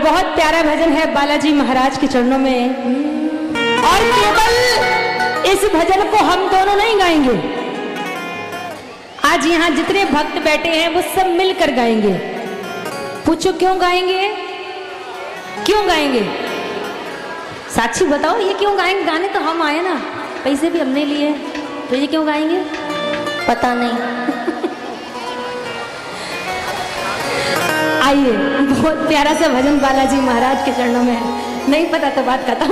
बहुत प्यारा भजन है बालाजी महाराज के चरणों में। और केवल इस भजन को हम दोनों नहीं गाएंगे, आज यहाँ जितने भक्त बैठे हैं वो सब मिलकर गाएंगे। पूछो क्यों गाएंगे, क्यों गाएंगे? साक्षी बताओ ये क्यों गाएंगे? गाने तो हम आए ना, पैसे भी हमने लिए, तो ये क्यों गाएंगे? पता नहीं। आइए, बहुत प्यारा सा भजन बालाजी महाराज के चरणों में है। नहीं पता तो बात खत्म।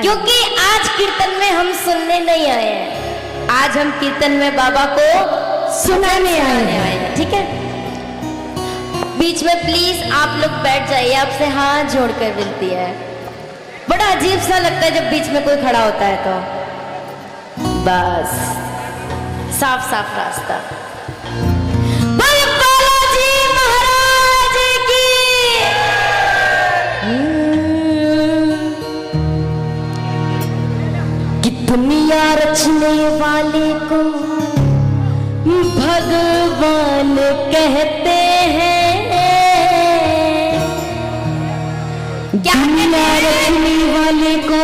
क्योंकि आज कीर्तन में हम सुनने नहीं आए हैं, आज हम कीर्तन में बाबा को सुनाने आए हैं। ठीक है, बीच में प्लीज आप लोग बैठ जाइए, आपसे हाथ जोड़कर विनती है। बड़ा अजीब सा लगता है जब बीच में कोई खड़ा होता है, तो बस साफ साफ रास्ता। बालाजी महाराज की कि दुनिया रचने वाले को भगवान कहते हैं। दुनिया रचने वाले को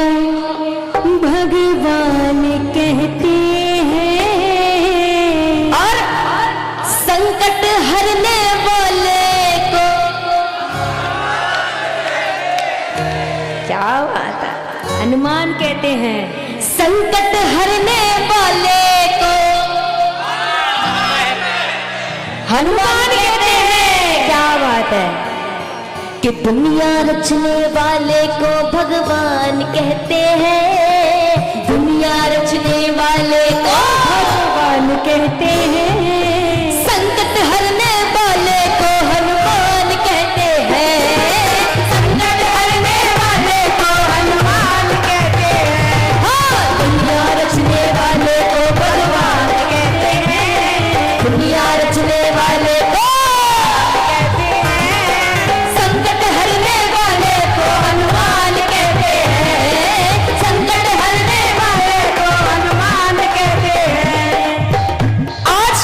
भगवान कहते हैं, और संकट हरने वाले को, क्या बात है, हनुमान कहते हैं। संकट हरने वाले को हनुमान कहते हैं। क्या बात है कि दुनिया रचने वाले को भगवान कहते हैं। दुनिया रचने वाले को भगवान कहते हैं, संकट हरने वाले को हनुमान कहते हैं। संकट हरने वाले को हनुमान कहते हैं। हाँ, दुनिया रचने वाले को भगवान कहते हैं। दुनिया रचने वाले को कहते हैं। संकट हरने वाले को हनुमान कहते हैं। संकट हरने वाले को हनुमान कहते हैं। आज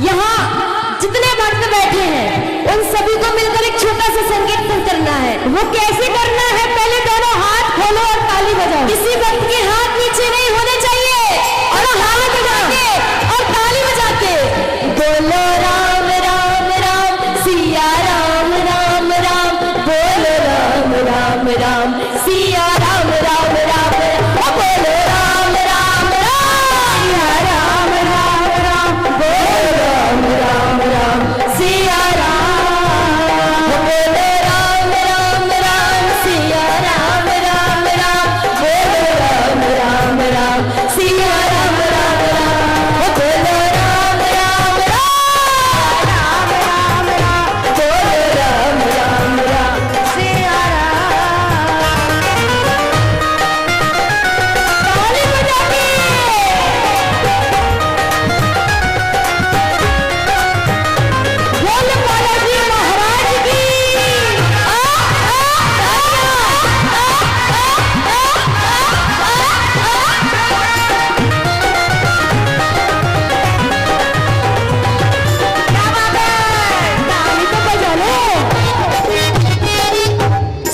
यहाँ जितने भक्त बैठे हैं उन सभी को मिलकर एक छोटा सा संकीर्तन करना है। वो कैसे करना है? पहले दोनों हाथ खोलो और ताली बजाओ। किसी भक्त के हाथ नीचे नहीं होने चाहिए, और हाथ बजा के और ताली बजा के बोलो राम राम राम सिया राम राम राम, बोलो राम राम राम सिया राम राम राम, बोलो राम राम राम सिया राम राम राम, बोलो राम राम राम सिया राम, बोलो राम राम राम सिया राम राम राम, बोलो राम राम राम सिया राम राम राम, बोलो राम राम राम राम राम राम, बोलो राम राम राम सिया राम। ताली बजा के बोल बालाजी महाराज की। क्या बात है, ताली तो बजा लो।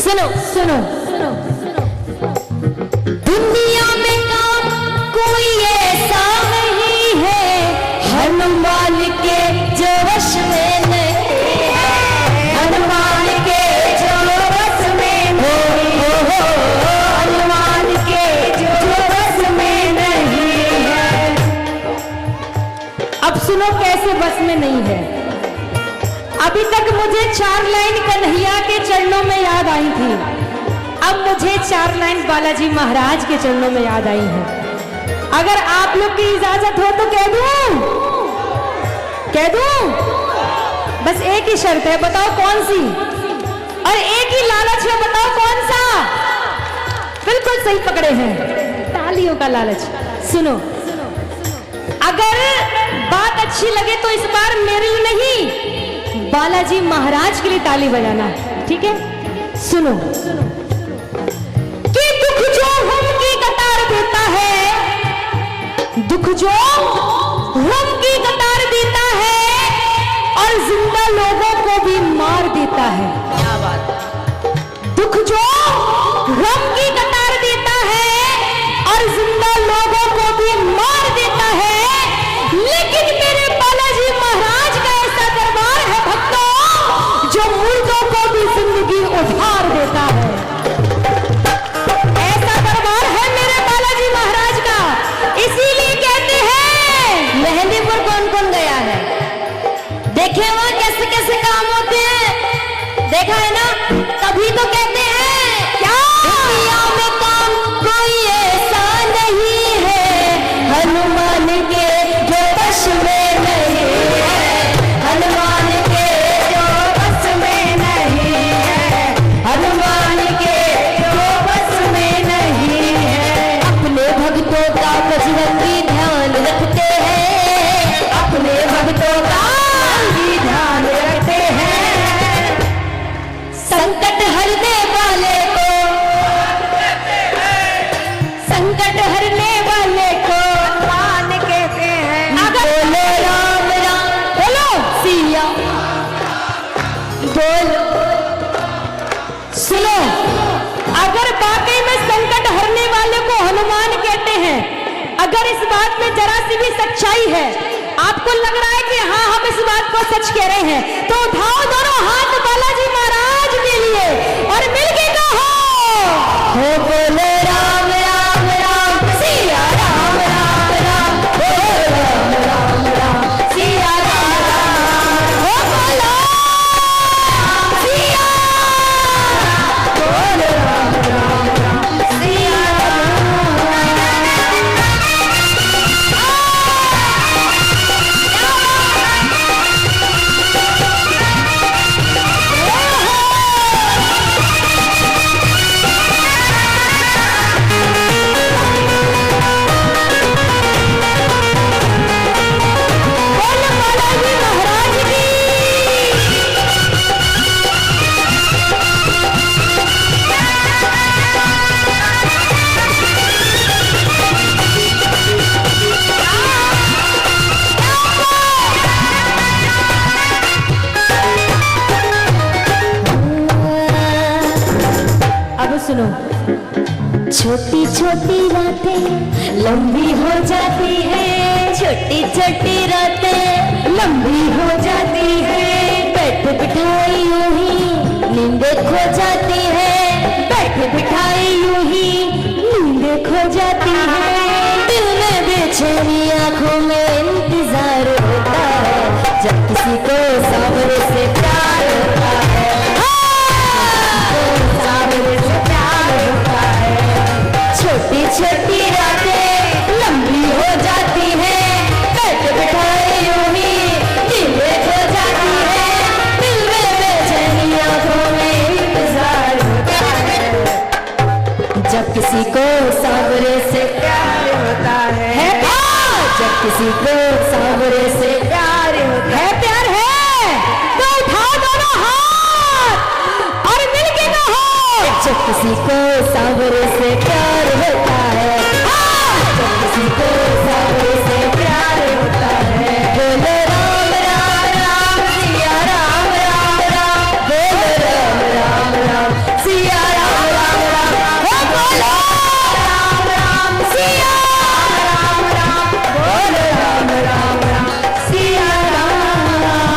सुनो सुनो सुनो, दुनिया में काम कोई ऐसा नहीं है हनुमान के जो वश में नहीं है। हनुमान के जो वश में नहीं है, हनुमान के जो वश में नहीं है। अब सुनो कैसे बस में नहीं है। अभी तक मुझे 4 लाइन कन्हैया के चरणों में याद आई थी, अब मुझे 4 लाइन बालाजी महाराज के चरणों में याद आई है। अगर आप लोग की इजाजत हो तो कह दूं, कह दूं? बस एक ही शर्त है, बताओ कौन सी? और एक ही लालच है, बताओ कौन सा? बिल्कुल सही पकड़े हैं, तालियों का लालच। सुनो, अगर बात अच्छी लगे तो इस बार मेरे लिए नहीं, बालाजी महाराज के लिए ताली बजाना है, ठीक है? सुनो, कि दुख जो हम की कतार देता है, दुख जो हम की कतार देता है, और जिंदा लोगों को भी मार मार देता है। क्या बात, दुख जो गम की कतार देता है और जिंदा लोगों को भी मार देता है, लेकिन मेरे बालाजी महाराज का ऐसा दरबार है भक्तों जो मुर्दों को भी जिंदगी उधार देता है। ऐसा दरबार है मेरे बालाजी महाराज का, इसीलिए कहते हैं मेहंदीपुर कौन कौन गया है? देखे वहां कैसे कैसे काम होते हैं, देखा है ना? तभी तो कहते हैं क्या दुनिया में काम कोई ऐसा नहीं है हनुमान के जो बस में नहीं है, हनुमान के जो बस में नहीं है, हनुमान के जो बस में नहीं है। अपने भक्तों का बजरंगी ध्यान रखते हैं, अपने भक्तों का भी ध्यान रखते हैं। संकट हरने वाले को, संकट हरने वाले को हनुमान कहते हैं। अगर बोलो राम राम, बोलो सिया बोलो। सुनो, अगर वाकई में संकट हरने वाले को हनुमान कहते हैं, अगर इस बात में जरा सी भी सच्चाई है, आपको लग रहा है कि हाँ हम इस बात को सच कह रहे हैं, तो उठाओ दोनों हाथ बालाजी महाराज के लिए और मिलके कहो हो बोलो राम राम राम, सिया राम राम राम, बोलो राम राम राम, सिया राम राम, हो बोलो सिया, बोलो राम राम राम, सिया बोलो बालाजी महाराज की। अब सुनो। छोटी छोटी रातें लंबी हो जाती है, छोटी छोटी रातें लंबी हो जाती है, बैठ बिठाई यूं ही नींदें खो जाती है, बैठ बिठाई यूं ही नींदें खो जाती है। दिल में बेचैनी, आंखों में इंतजार होता है, जब किसी को सांवरे से प्यार होता है, सांवरे से प्यार होता है। छोटी छोटी रातें लंबी हो जाती है, बैठ बिठाए यूं ही नींदें खो जाती है, दिल में बेचैनी, आंखों में इंतजार होता है, जब किसी को सांवरे से प्यार होता है, जब किसी को सांवरे से प्यार होता है। प्यार है तो उठाओ दोनों हाथ और मिलके कहो जब किसी को सांवरे से प्यार होता है, जब किसी को सांवरे से प्यार होता है। बोलो राम राम राम, सिया राम राम राम, बोलो राम राम राम, सिया राम राम राम, हो बोलो राम राम, सिया राम राम, बोलो राम राम राम, सिया राम राम।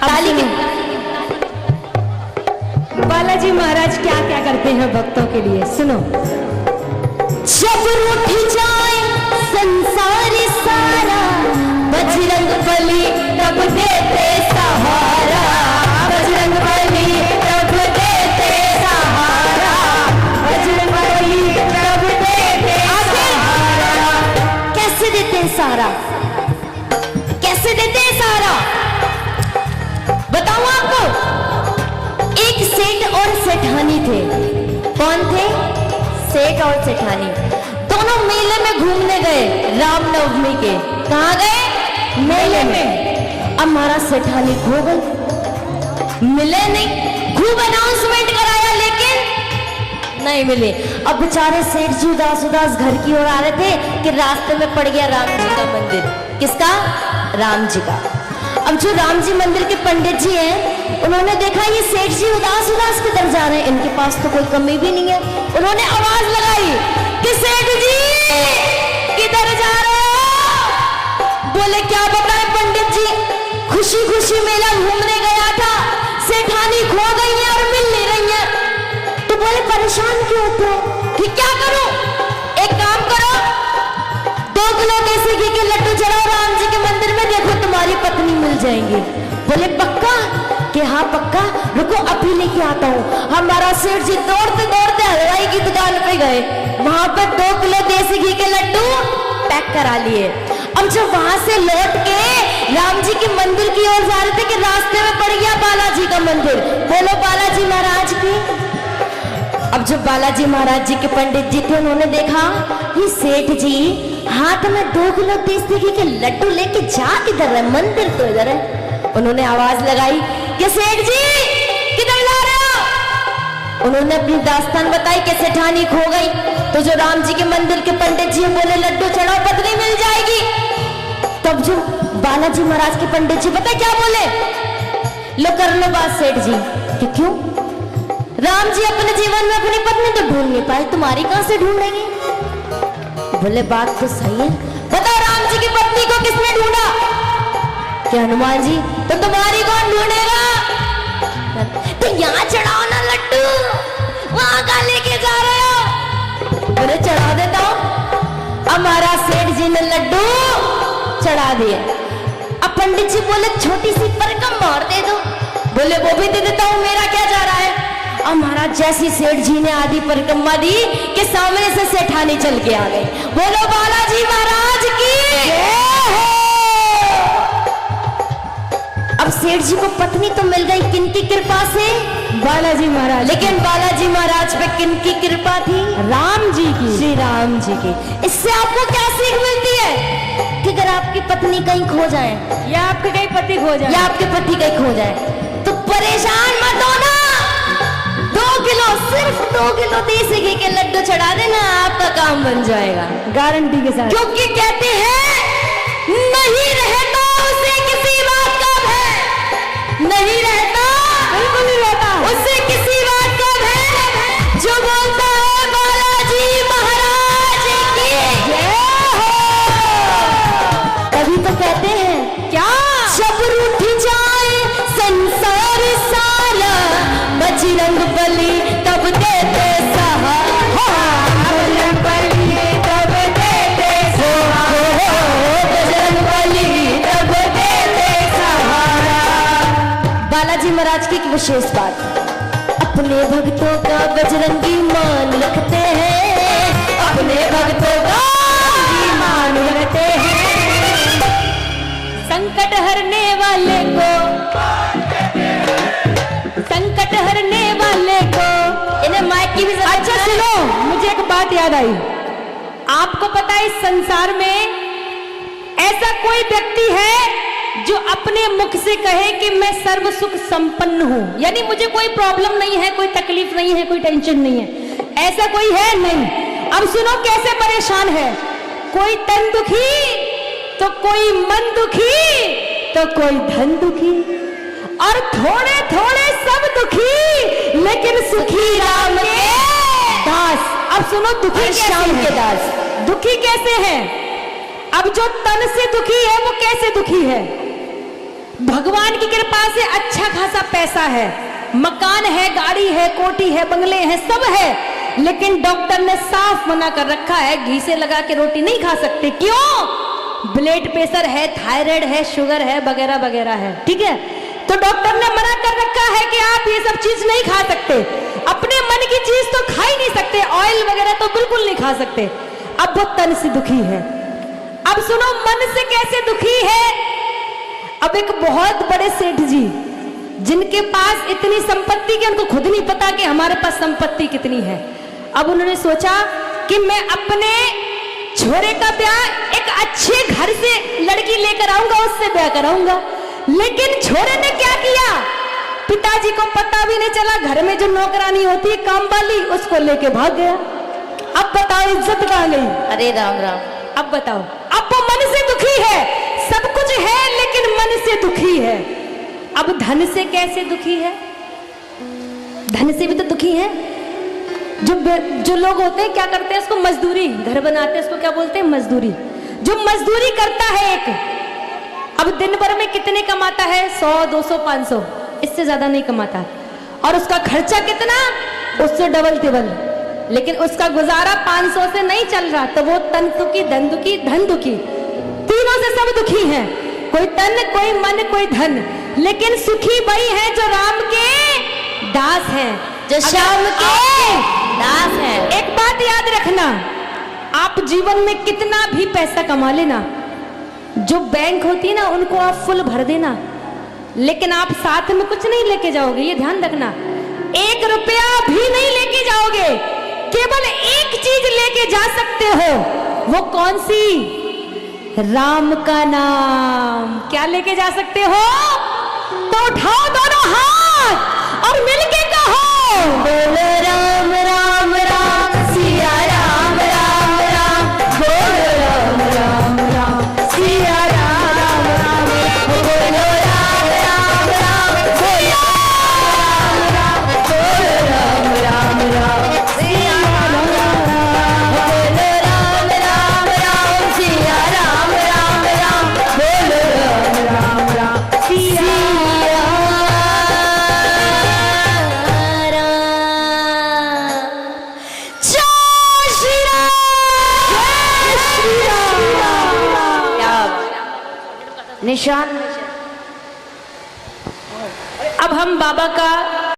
ताली के बालाजी महाराज क्या क्या करते हैं भक्तों के लिए, सुनो। जब रूठ जाए संसारी सारा, बजरंग बली तब देते सहारा, बजरंग बली तब देते सहारा, बजरंग बली तब देते सहारा। कैसे देते हैं सहारा? कैसे देते हैं सहारा? बताऊं आपको। एक सेठ और सेठानी थे। कौन थे? सेठ और सेठानी दोनों मेले में घूमने गए रामनवमी के। कहाँ गए? मेले में। अब महाराज सेठानी खो गई, मिले नहीं। खूब अनाउंसमेंट कराया लेकिन नहीं मिले। अब बेचारे सेठ जी उदास उदास घर की ओर आ रहे थे कि रास्ते में पड़ गया राम जी का मंदिर। किसका? राम जी का। अब जो राम जी मंदिर के पंडित जी हैं, उन्होंने देखा ये सेठ जी उदास उदास किधर जा रहे हैं, इनके पास तो कोई कमी भी नहीं है। उन्होंने आवाज लगाई कि सेठ जी किधर जा रहे हो? बोले क्या बताएं पंडित जी, खुशी खुशी मेला घूमने गया था, सेठानी खो गई है और मिल नहीं रही है। तो बोले परेशान क्यों होते हो? कि क्या करूं? एक काम करो, 2 किलो देसी घी के लड्डू चढ़ाओ राम जी के मंदिर में, देखो तुम्हारी पत्नी मिल जाएंगी। बोले पक्का? कि हाँ पक्का, रुको अभी लेके आता हूँ। हमारा सेठ जी दौड़ते दौड़ते हलवाई की दुकान पे गए, वहां पर 2 किलो देसी घी के लड्डू पैक करा लिए। अब जब वहां से लौट के राम जी के मंदिर की ओर जा रहे थे कि रास्ते में पड़ गया बालाजी का मंदिर। बोलो बालाजी महाराज की। अब जब बालाजी महाराज जी के पंडित जी थे, उन्होंने देखा ये सेठ जी हाथ में 2 किलो देसी घी के लड्डू लेके जा किधर रहे, मंदिर तो इधर है। उन्होंने आवाज लगाई कि सेठ जी किधर जा रहे हो? उन्होंने अपनी दास्तान बताई कि सेठानी खो गई। तो जो राम जी के मंदिर के पंडित जी बोले लड्डू चढ़ाओ पत्नी मिल जाएगी। तब जो बालाजी महाराज के पंडित जी पता क्या बोले? लो कर लो बात सेठ जी। कि क्यों? राम जी अपने जीवन में अपनी पत्नी तो ढूंढ नहीं पाए, तुम्हारी कहां से ढूंढेंगे? बोले बात तो सही है। बताओ राम जी की पत्नी को किसने ढूंढा? क्या हनुमान जी? तो तुम्हारी कौन ढूंढेगा? तो यहाँ चढ़ाओ ना लड्डू, वहां का लेके जा रहे हो? बोले चढ़ा देता हूं। हमारा सेठ जी ने लड्डू चढ़ा दिए। अब पंडित जी बोले छोटी सी परिक्रमा और दे दो। बोले वो भी दे देता हूं, मेरा क्या जा रहा है? अब महाराज जैसी सेठ जी ने आधी परिक्रमा दी कि सामने से सेठानी चल के आ गई। बोलो बालाजी महाराज की। अब सेठ जी को पत्नी तो मिल गई, किनकी कृपा से? बालाजी महाराज। लेकिन बालाजी महाराज पे किनकी कृपा थी? राम जी की। श्री राम जी की। इससे आपको क्या सीख मिलती है? कि अगर आपकी पत्नी कहीं खो जाए या आपके कहीं पति खो जाए, या आपके पति कहीं खो जाए, तो परेशान मत होना। 2 किलो, सिर्फ 2 किलो देसी घी के लड्डू चढ़ा देना, आपका काम बन जाएगा गारंटी के साथ। क्योंकि कहते हैं नहीं रहता उसे किसी बात का भय, नहीं रहता, बिल्कुल नहीं रहता उससे किसी बात का भय, जो बोलता है बालाजी महाराज की जय हो। तभी तो कहते हैं क्या? जब रूठ जाए संसार सारा, बजरंग बली तब देते सहारा, बजरंग बली तब देते सहारा, बजरंग बली तब देते सहारा। बालाजी महाराज की एक विशेष बात, अपने भक्तों का बजरंगी मान रखते हैं, अपने भक्तों का मान रखते हैं। संकट हरने वाले को, संकट हरने वाले को। इन्हें माइक की भी जरूरत अच्छा है। सुनो, मुझे एक बात याद आई। आपको पता है इस संसार में ऐसा कोई व्यक्ति है जो अपने मुख से कहे कि मैं सर्व सुख संपन्न हूं, यानी मुझे कोई प्रॉब्लम नहीं है, कोई तकलीफ नहीं है, कोई टेंशन नहीं है, ऐसा कोई है? नहीं। अब सुनो कैसे परेशान है। कोई तन दुखी तो कोई मन दुखी तो कोई धन दुखी, और थोड़े थोड़े सब दुखी, लेकिन सुखी राम के दास। अब सुनो दुखी श्याम के दास। दुखी कैसे है? अब जो तन से दुखी है वो कैसे दुखी है? भगवान की कृपा से अच्छा खासा पैसा है, मकान है, गाड़ी है, कोठी है, बंगले हैं, सब है, लेकिन डॉक्टर ने साफ मना कर रखा है घी से लगा के रोटी नहीं खा सकते। क्यों? ब्लड प्रेशर है, थायराइड है, शुगर है, वगैरह वगैरह है। ठीक है, तो डॉक्टर ने मना कर रखा है कि आप ये सब चीज नहीं खा सकते, अपने मन की चीज तो खा ही नहीं सकते, ऑयल वगैरह तो बिल्कुल नहीं खा सकते। अब वो तन से दुखी है। अब सुनो मन से कैसे दुखी है। अब एक बहुत बड़े सेठ जी जिनके पास इतनी संपत्ति कि उनको खुद नहीं पता कि हमारे पास संपत्ति कितनी है, अब उन्होंने सोचा कि मैं अपने छोरे का ब्याह एक अच्छे घर से लड़की लेकर आऊंगा, उससे ब्याह कराऊंगा। लेकिन छोरे ने क्या किया, पिताजी को पता भी नहीं चला, घर में जो नौकरानी होती है काम वाली, उसको लेके भाग गया। अब बताओ इज्जत कहाँ गई? अरे राम राम। अब बताओ, अब वो मन से दुखी है, सब कुछ है लेकिन मन से दुखी है। अब धन से कैसे दुखी है? धन से भी तो दुखी है। जो लोग होते हैं क्या करते हैं, उसको मजदूरी, घर बनाते हैं उसको क्या बोलते हैं, मजदूरी। जो मजदूरी करता है एक, अब दिन भर में कितने कमाता है, 100 200 500, इससे ज्यादा नहीं कमाता। और उसका खर्चा कितना, उससे डबल टिबल। लेकिन उसका गुजारा 500 से नहीं चल रहा, तो वो तन दुखी, धन दुखी, धन दुखी, तीनों से सब दुखी हैं। कोई तन, कोई मन, कोई धन। लेकिन सुखी वही है जो राम के दास हैं, जो श्याम के दास है। एक बात याद रखना, आप जीवन में कितना भी पैसा कमा लेना, जो बैंक होती है ना उनको आप फुल भर देना, लेकिन आप साथ में कुछ नहीं लेके जाओगे, ये ध्यान रखना। 1 रुपया भी नहीं लेके जाओगे, केवल एक चीज लेके जा सकते हो। वो कौन सी? राम का नाम। क्या लेके जा सकते हो? तो उठाओ दोनों हाथ और मिलके कहो, बोलो राम राम राम, सिया राम राम राम, बोलो राम राम राम, सिया राम राम राम, बोलो राम राम राम, बोलो राम राम, बोलो राम राम राम, सिया राम राम, बोलो राम राम राम, सिया राम राम राम, बोलो राम राम राम, सिया निशान। अब हम बाबा का